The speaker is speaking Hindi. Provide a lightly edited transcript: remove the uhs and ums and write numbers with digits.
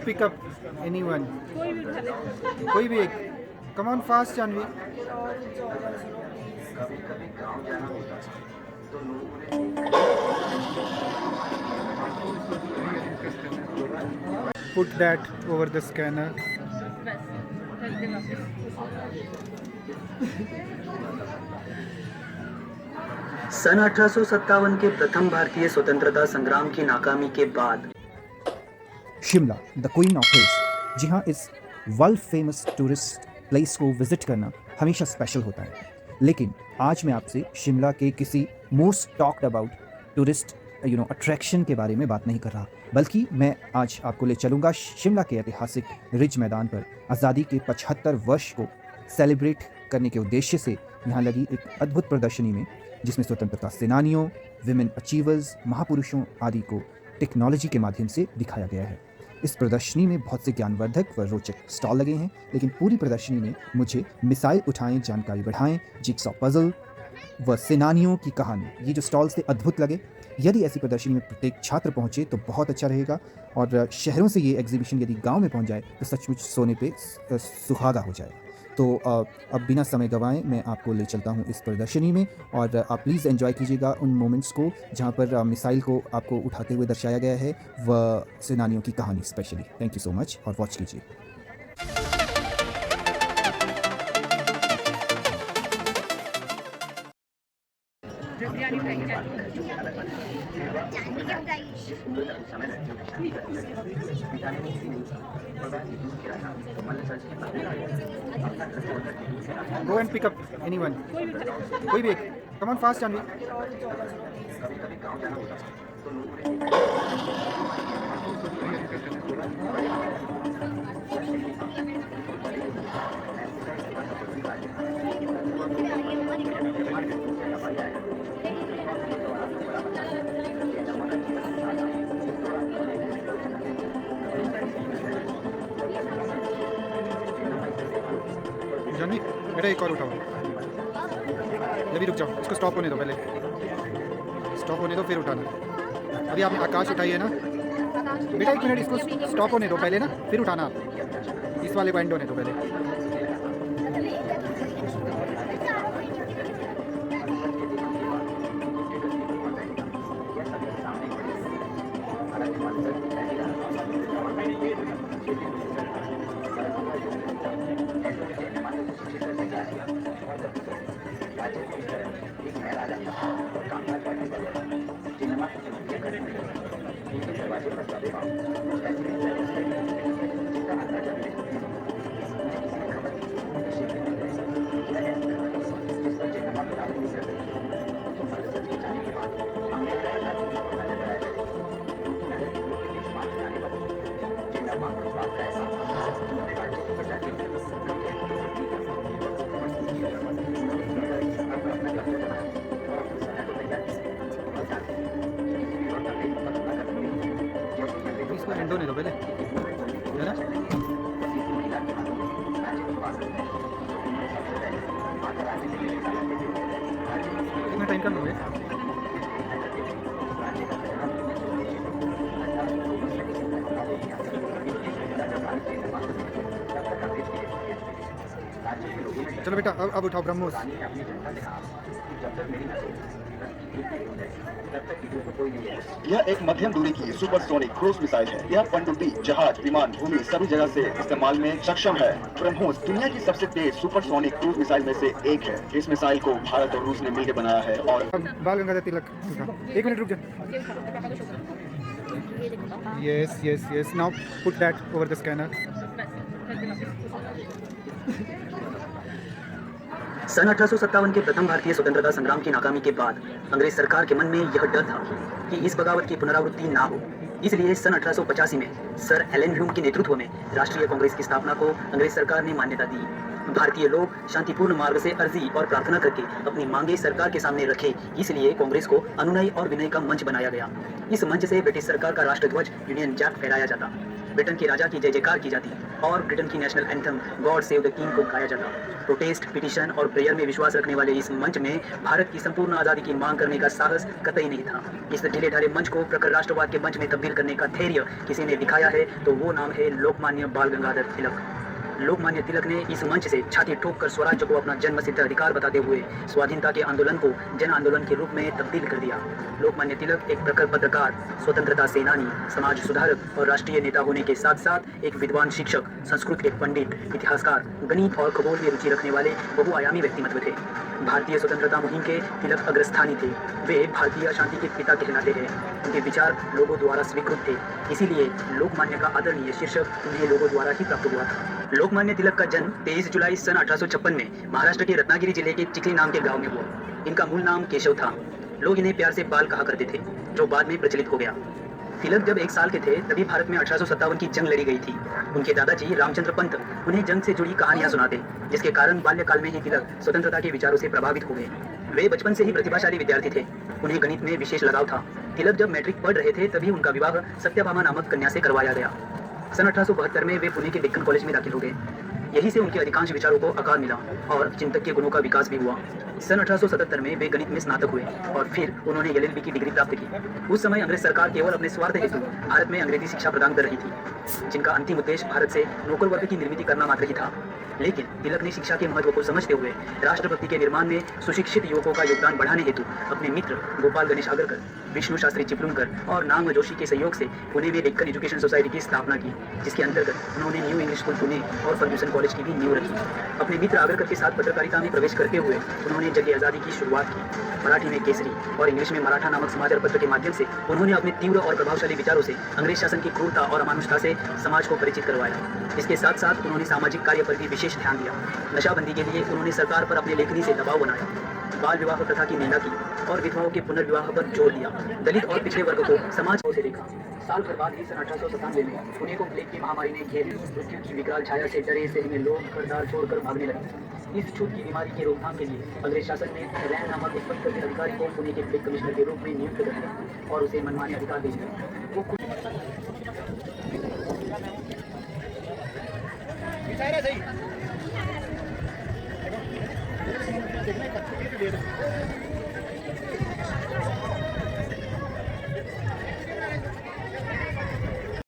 and pick up anyone. कोई भी एक. Come on fast, Janvi. Put that over the scanner. सन 1857 के प्रथम भारतीय स्वतंत्रता संग्राम की नाकामी के बाद Shimla the queen of hills. जी हाँ, इस वर्ल्ड फेमस टूरिस्ट प्लेस को विजिट करना हमेशा स्पेशल होता है, लेकिन आज मैं आपसे शिमला के किसी most talked about tourist attraction के बारे में बात नहीं कर रहा, बल्कि मैं आज आपको ले चलूँगा शिमला के ऐतिहासिक रिज मैदान पर आज़ादी के 75 वर्ष को सेलिब्रेट करने के उद्देश्य से यहाँ लगी एक अद्भुत प्रदर्शनी में, जिसमें स्वतंत्रता सेनानियों, विमेन अचीवर्स, महापुरुषों आदि को टेक्नोलॉजी के माध्यम से दिखाया गया है। इस प्रदर्शनी में बहुत से ज्ञानवर्धक व रोचक स्टॉल लगे हैं, लेकिन पूरी प्रदर्शनी में मुझे मिसाइल उठाएं, जानकारी बढ़ाएं, जिक्सॉ पजल व सेनानियों की कहानी, ये जो स्टॉल्स थे अद्भुत लगे। यदि ऐसी प्रदर्शनी में प्रत्येक छात्र पहुंचे तो बहुत अच्छा रहेगा, और शहरों से ये एग्जीबिशन यदि गांव में पहुंच जाए तो सचमुच सोने पे सुहागा हो जाए। तो अब बिना समय गंवाए मैं आपको ले चलता हूँ इस प्रदर्शनी में, और आप प्लीज़ एंजॉय कीजिएगा उन मोमेंट्स को जहाँ पर मिसाइल को आपको उठाते हुए दर्शाया गया है व सेनानियों की कहानी specially. Thank you so much, और वॉच कीजिए। Go and pick up anyone. कोई भी एक. Come on fast, Janvi. Janvi, बेटा एक और उठाओ। ये भी रुक जाओ, इसको स्टॉप होने दो, पहले स्टॉप होने दो फिर उठाना। अभी आपने आकाश उठाई है ना बेटा, एक मिनट, इसको स्टॉप होने दो पहले ना, फिर उठाना। आप इस वाले को एंड होने दो पहले। इसको एंड होने दो पहले, है ना? कितना टाइम कर लोगे? चलो बेटा, अब उठाओ ब्रह्मोस। यह एक मध्यम दूरी की सुपरसोनिक क्रूज मिसाइल है। यह पनडुब्बी, जहाज, विमान, भूमि सभी जगह से इस्तेमाल में सक्षम है। ब्रह्मोस दुनिया की सबसे तेज सुपरसोनिक क्रूज मिसाइल में से एक है। इस मिसाइल को भारत और रूस ने मिलकर बनाया है। और बाल गंगाधर तिलक, एक मिनट रुक जा। Yes yes yes, now put that over the scanner. सन 1857 के प्रथम भारतीय स्वतंत्रता संग्राम की नाकामी के बाद अंग्रेज सरकार के मन में यह डर था कि इस बगावत की पुनरावृत्ति ना हो। इसलिए सन 1885 में सर एलन ह्यूम के नेतृत्व में राष्ट्रीय कांग्रेस की स्थापना को अंग्रेज सरकार ने मान्यता दी। भारतीय लोग शांतिपूर्ण मार्ग से अर्जी और प्रार्थना करके अपनी मांगे सरकार के सामने रखे, इसलिए कांग्रेस को अनुनय और विनय का मंच बनाया गया। इस मंच से ब्रिटिश सरकार का राष्ट्रध्वज यूनियन जैक फहराया जाता। ब्रिटेन के राजा की जय जयकार की जाती और ब्रिटेन की national anthem God save the king को गाया जाता। प्रोटेस्ट, पिटीशन और प्रेयर में विश्वास रखने वाले इस मंच में भारत की संपूर्ण आज़ादी की मांग करने का साहस कतई नहीं था। इस ढीले ढाले मंच को प्रखर राष्ट्रवाद के मंच में तब्दील करने का धैर्य किसी ने दिखाया है तो वो नाम है लोकमान्य बाल गंगाधर तिलक। लोकमान्य तिलक ने इस मंच से छाती ठोक कर स्वराज्य को अपना जन्मसिद्ध अधिकार बताते हुए स्वाधीनता के आंदोलन को जन आंदोलन के रूप में तब्दील कर दिया। लोकमान्य तिलक एक प्रखर पत्रकार, स्वतंत्रता सेनानी, समाज सुधारक और राष्ट्रीय नेता होने के साथ साथ एक विद्वान शिक्षक, संस्कृत के पंडित, इतिहासकार, गणित और खगोल में रुचि रखने वाले बहुआयामी व्यक्तिमत्व थे। भारतीय स्वतंत्रता मुहिम के तिलक अग्रस्थानी थे। वे भारतीय शांति के पिता कहलाते हैं। उनके विचार लोगों द्वारा स्वीकृत थे, इसीलिए लोकमान्य का आदरणीय शीर्षक उन्हें लोगों द्वारा ही प्राप्त हुआ था। लोकमान्य तिलक का जन्म 23 जुलाई सन 1856 में महाराष्ट्र के रत्नागिरी जिले के चिखली नाम के गांव में हुआ। इनका मूल नाम केशव था। लोग इन्हें प्यार से बाल कहा करते थे, जो बाद में प्रचलित हो गया। तिलक जब 1 साल के थे तभी भारत में 1857 की जंग लड़ी गई थी। उनके दादाजी रामचंद्र पंत उन्हें जंग से जुड़ी कहानियां सुनाते, जिसके कारण बाल्यकाल में ही तिलक स्वतंत्रता के विचारों से प्रभावित हो गए। वे बचपन से ही प्रतिभाशाली विद्यार्थी थे। उन्हें गणित में विशेष लगाव था। तिलक जब मैट्रिक पढ़ रहे थे तभी उनका विवाह सत्यभामा नामक कन्या से करवाया गया। सन 1872 में वे पुणे के डेक्कन कॉलेज में दाखिल हो गए। यहीं से उनके अधिकांश विचारों को आकार मिला और चिंतक के गुणों का विकास भी हुआ। सन 1877 में वे गणित में स्नातक हुए और फिर उन्होंने LLB की डिग्री प्राप्त की। उस समय अंग्रेज सरकार केवल अपने स्वार्थ हेतु भारत में अंग्रेजी शिक्षा प्रदान कर रही थी, जिनका अंतिम उद्देश्य भारत से नौकर वर्ग की निर्मित करना मात्र ही था। लेकिन तिलक ने शिक्षा के महत्व को समझते हुए राष्ट्रभक्ति के निर्माण में सुशिक्षित युवकों का योगदान बढ़ाने हेतु अपने मित्र गोपाल गणेश आगरकर, विष्णु शास्त्री चिपलुनकर और नांग जोशी के सहयोग से पुणे में डेक्कन एजुकेशन सोसाइटी की स्थापना की, जिसके अंतर्गत उन्होंने न्यू इंग्लिश स्कूल पुणे और फर्ग्यूसन कॉलेज की भी नींव रखी। अपने मित्र आगरकर के साथ पत्रकारिता में प्रवेश करते हुए उन्होंने जंग आज़ादी की शुरुआत की। मराठी में केसरी और इंग्लिश में मराठा नामक समाचार पत्र के माध्यम से उन्होंने अपने तीव्र और प्रभावशाली विचारों से अंग्रेज शासन की क्रूरता और अमानुषता से समाज को परिचित करवाया। इसके साथ साथ उन्होंने सामाजिक कार्य पर भी विशेष ध्यान दिया। नशाबंदी के लिए उन्होंने सरकार पर अपने लेखनी से दबाव बनाया, बाल विवाह प्रथा की निंदा की और विधवाओं के पुनर्विवाह पर जोर दिया। दलित और पिछड़े वर्ग को समाज से देखा। साल भर बाद ही सन 1897 में पुणे को प्लेग की महामारी ने घेरी। मृत्यु की विकराल छाया से डरे सहमे लोग घरदार छोड़कर भागने लगे। इस छूत की बीमारी की रोकथाम के लिए अंग्रेज शासन ने रैन नामक एक पद के अधिकारी को पुणे के प्लेग कमिश्नर के रूप में नियुक्त कर दिया और उसे मनमाने अधिकार दे दिए। वो सही